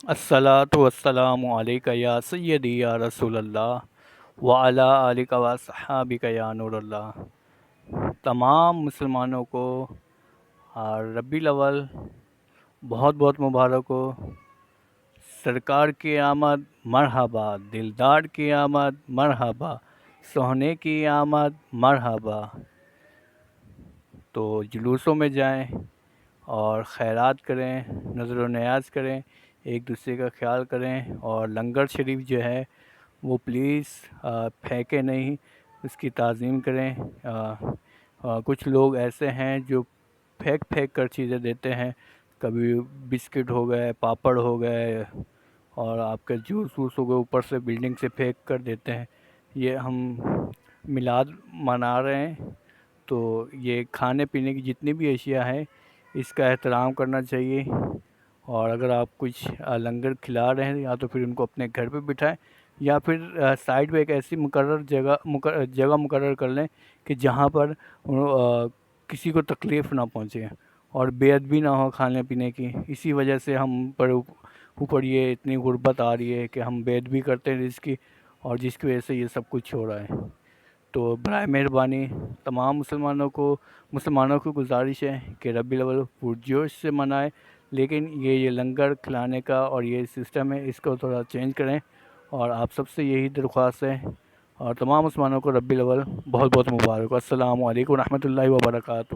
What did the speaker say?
الصلاۃ والسلام علیک یا سیدی یا رسول اللہ وعلی آلک و صحابک یا نور اللہ۔ تمام مسلمانوں کو ربیع الاول بہت بہت مبارک ہو۔ سرکار کی آمد مرحبا، دلدار کی آمد مرحبا، سونے کی آمد مرحبا۔ تو جلوسوں میں جائیں اور خیرات کریں، نظر و نیاز کریں، ایک دوسرے کا خیال کریں، اور لنگر شریف جو ہے وہ پلیز پھینکیں نہیں، اس کی تعظیم کریں۔ کچھ لوگ ایسے ہیں جو پھینک پھینک کر چیزیں دیتے ہیں، کبھی بسکٹ ہو گئے، پاپڑ ہو گئے، اور آپ کا جوس ووس ہو گئے، اوپر سے بلڈنگ سے پھینک کر دیتے ہیں۔ یہ ہم میلاد منا رہے ہیں، تو یہ کھانے پینے کی جتنی بھی اشیاء ہیں اس کا احترام کرنا چاہیے۔ اور اگر آپ کچھ لنگر کھلا رہے ہیں یا تو پھر ان کو اپنے گھر پہ بٹھائیں، یا پھر سائڈ پہ ایک ایسی مقرر جگہ مقرر کر لیں کہ جہاں پر کسی کو تکلیف نہ پہنچے اور بے ادبی نہ ہو کھانے پینے کی۔ اسی وجہ سے ہم پر اوپر یہ اتنی غربت آ رہی ہے کہ ہم بے ادبی کرتے ہیں رزق کی، اور جس کی وجہ سے یہ سب کچھ ہو رہا ہے۔ تو برائے مہربانی تمام مسلمانوں کو گزارش ہے کہ ربیع الاول پرجوش سے منائیں، لیکن یہ لنگر کھلانے کا اور یہ سسٹم ہے، اس کو تھوڑا چینج کریں۔ اور آپ سب سے یہی درخواست ہے، اور تمام مسلمانوں کو ربیع الاول بہت بہت مبارک۔ السلام علیکم ورحمۃ اللہ وبرکاتہ۔